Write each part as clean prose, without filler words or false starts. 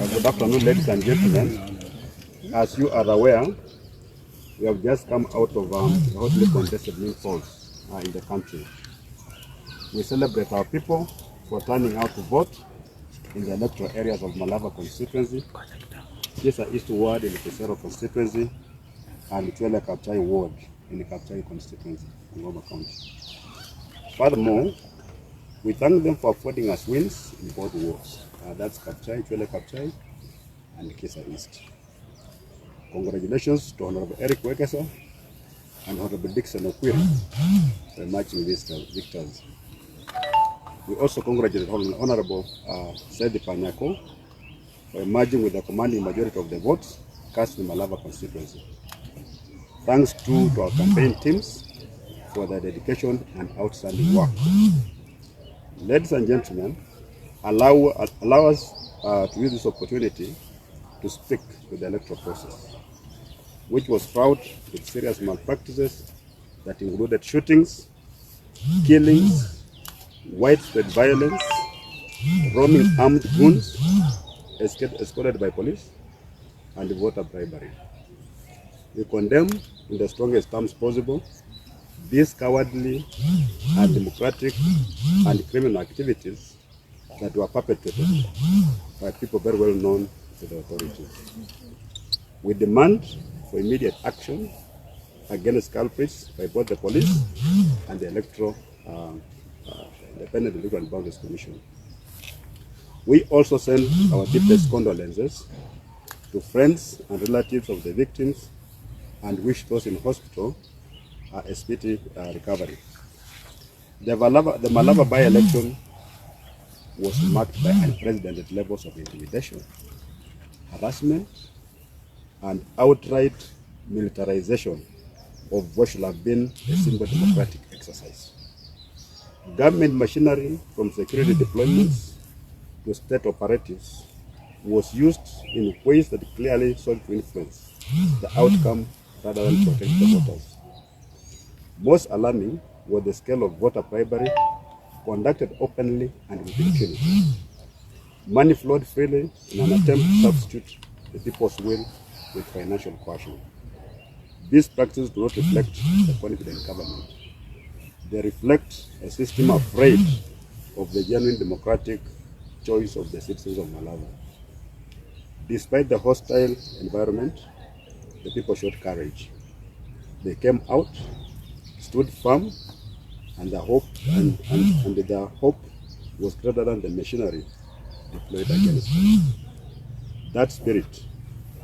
Good afternoon, ladies and gentlemen. As you are aware, we have just come out of the hotly contested main polls in the country. We celebrate our people for turning out to vote in the electoral areas of Malava constituency, Kisa East Ward in the Kisero constituency, and Chwele Kapchai Ward in the Kapchai constituency in Ngoma County. Furthermore, we thank them for affording us wins in both wards. That's Kapchai, Chwele Kapchai, and Kisa East. Congratulations to Honorable Eric Wekesa and Honorable Dixon Okwiri for matching these victors. We also congratulate Honorable Sedi Panyako for emerging with the commanding majority of the votes cast in Malava constituency. Thanks to our campaign teams for their dedication and outstanding work. Ladies and gentlemen, allow us to use this opportunity to speak to the electoral process, which was fraught with serious malpractices that included shootings, killings, widespread violence, roaming armed goons, escorted by police, and voter bribery. We condemn in the strongest terms possible these cowardly, undemocratic, and criminal activities that were perpetrated by people very well known to the authorities. We demand for immediate action against culprits by both the police and the Independent Electoral and Boundaries Commission. We also send our deepest condolences to friends and relatives of the victims and wish those in hospital a speedy recovery. The Malava by-election was marked by unprecedented levels of intimidation, harassment, and outright militarization of what should have been a simple democratic exercise. Government machinery, from security deployments to state operatives, was used in ways that clearly sought to influence the outcome rather than protect the voters. Most alarming was the scale of voter bribery conducted openly and with impunity. Money flowed freely in an attempt to substitute the people's will with financial coercion. These practices do not reflect a confident government. They reflect a system afraid of the genuine democratic choice of the citizens of Malava. Despite the hostile environment, the people showed courage. They came out, stood firm, and their hope was greater than the machinery deployed against them. That spirit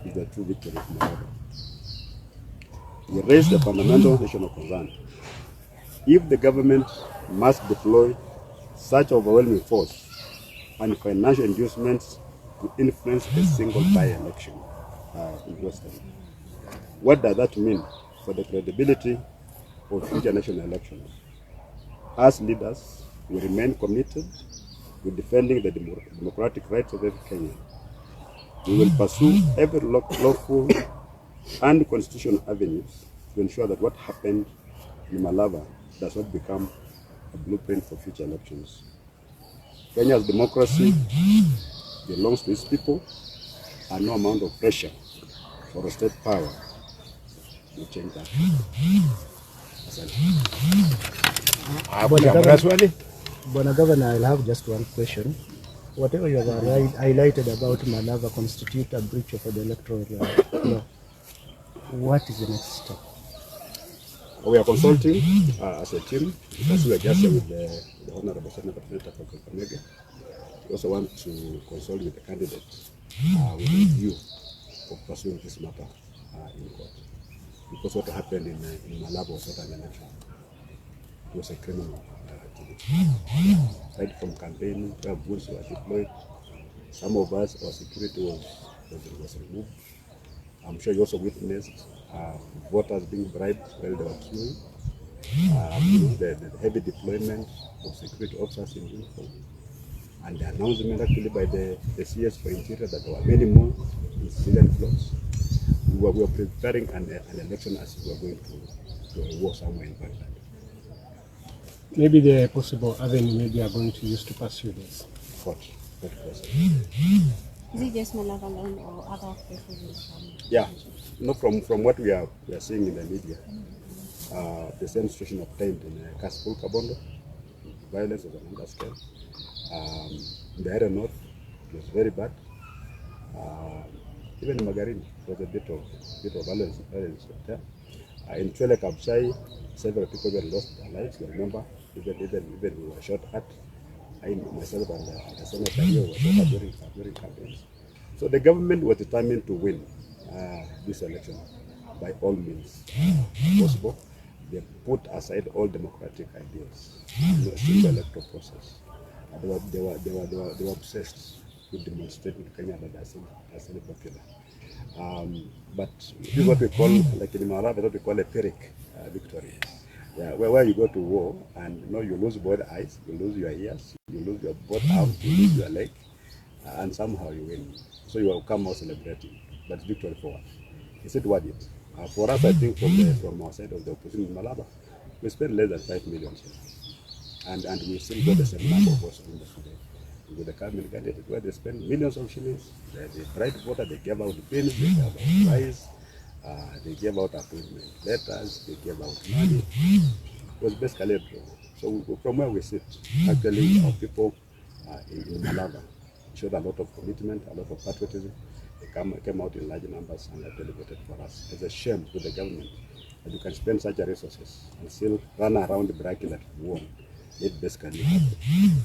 is the true victory of Malava. We raised a fundamental national concern. If the government must deploy such overwhelming force and financial inducements to influence a single by-election in Western, what does that mean for the credibility of future national elections? As leaders, we remain committed to defending the democratic rights of every Kenyan. We will pursue every lawful and constitutional avenues to ensure that what happened in Malava does not become a blueprint for future elections. Kenya's democracy belongs to its people, and no amount of pressure for a state power will change that. Bwana Governor, I'll have just one question. Whatever you have highlighted about Malava constitute a breach of the electoral law. What is the next step? We are consulting as a team, because we are just here with the Honorable Senator Kakamega. We also want to consult with the candidates with a view of pursuing this matter in court. Because what happened in Malava was not an election. It was a criminal activity. Right from campaigning, where goods were deployed. Some of us, our security was removed. I'm sure you also witnessed voters being bribed while they were queuing. The heavy deployment of security officers in uniform. And the announcement actually by the CS for Interior that there were many more in civilian clothes. We were preparing an election as we were going to a war somewhere in Baghdad. Maybe the possible avenue maybe are going to use to pursue this. What process? Is it just Malava alone or other places? Yeah, no, from what we are seeing in the media, the same situation obtained in Kasipul Kabondo. Violence was on another scale. Mbeere North, it was very bad. Even in Magarini, there was a bit of violence there. In Chwele Kabshai, several people were lost their lives. You remember, even we were shot at. Myself and the senator here were shot at during campaigns. So the government was determined to win this election by all means possible. They put aside all democratic ideals, a single electoral process. They were obsessed with demonstrating to Kenya that they are still popular. But this is what we call, like in Malava, what we call a Pyrrhic victory. Yeah, where you go to war and you lose both eyes, you lose your ears, you lose your both arms, you lose your leg, and somehow you win. So you will come out celebrating. But victory for what? Is it worth it? For us, I think from our side of the opposition in Malava, we spent less than 5 million here. And we still got the same number of votes today. With the cabinet candidate, where they spend millions of shillings, they bribe voter, they gave out pins, they gave out rice, they gave out appointment letters, they gave out money. It was basically a draw. So from where we sit, actually our people in Malava showed a lot of commitment, a lot of patriotism. They came out in large numbers and actually voted for us. It's a shame to the government that you can spend such resources and still run around the bracket that you won. It basically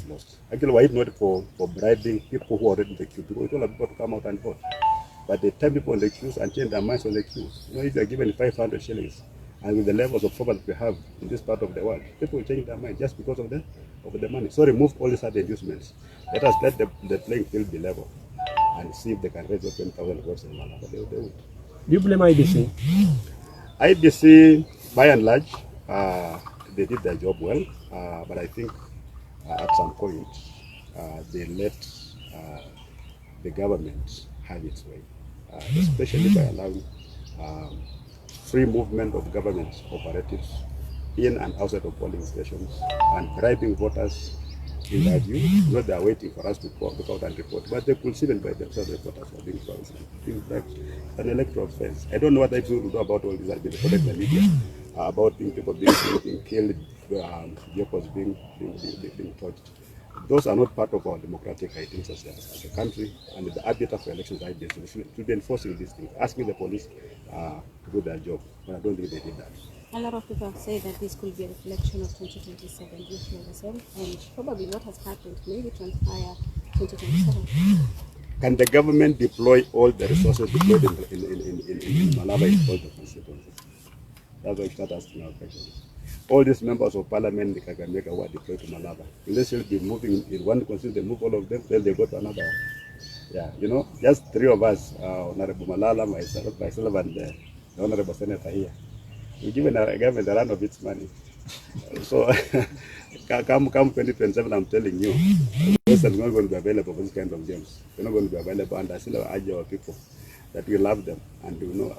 lost. Actually, why not for bribing people who are already in the queue? Because it's all about to come out and vote. But they turn people on the queues and change their minds on the queues. If you are given 500 shillings, and with the levels of poverty we have in this part of the world, people will change their mind just because of the money. So remove all these other inducements. Let the playing field be level and see if they can raise up 10,000 votes in Malava. They would. Do you blame IBC? IBC, by and large, they did their job well, but I think at some point they let the government have its way, especially by allowing free movement of government operatives in and outside of polling stations and bribing voters in their view. They are waiting for us to go out and report, but they could even by themselves report us for being bribed. It's an electoral offense. I don't know what I do about all this. I've been reported in the media about people being killed, vehicles being torched. Those are not part of our democratic ideals as a country, and the arbiter for elections ideas should be enforcing these things, asking the police to do their job, but I don't think they did that. A lot of people have said that this could be a reflection of 2027. Do you feel the same? And probably what has happened maybe transpire 2027. Can the government deploy all the resources deployed in Malava in all the constituencies? That's why we start asking our questions. All these members of parliament in Kakamega were deployed to Malava. Unless they'll be moving in one constituency, they move all of them, then they go to another one. Yeah, just three of us, Honorable Malala, myself and the Honorable Senator here. We given the government a run of its money. So come 2027, I'm telling you, those are not going to be available for this kind of games. They're not going to be available, and I still urge our people that we love them, and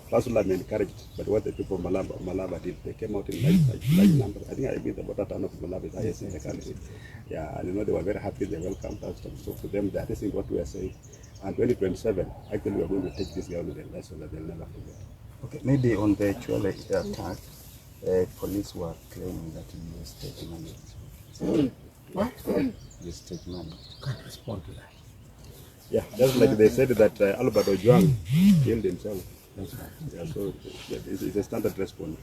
personally I'm encouraged. But what the people of Malava did, they came out in large numbers. I think I believe the voter turnout of Malava is highest in the country. Yeah, and they were very happy. They welcomed us. So for them, they are listening to what we are saying. And 2027, actually, we are going to take this government a lesson that they'll never forget. Okay, maybe on the Chwele attack, police were claiming that you used state money. What? You state money. You can't respond to that. Yeah, just like they said that Albert Ojwang killed himself. That's right. Yeah, so it's a standard response.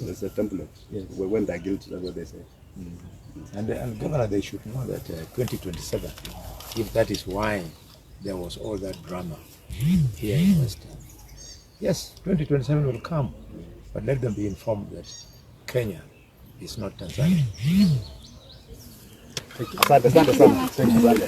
It's a template. Yes. When they're guilty, that's what they say. And Governor, they should know that 2027, if that is why there was all that drama here in Western. Yes, 2027 will come, but let them be informed that Kenya is not Tanzania. Asante sana. Thank you. Asante.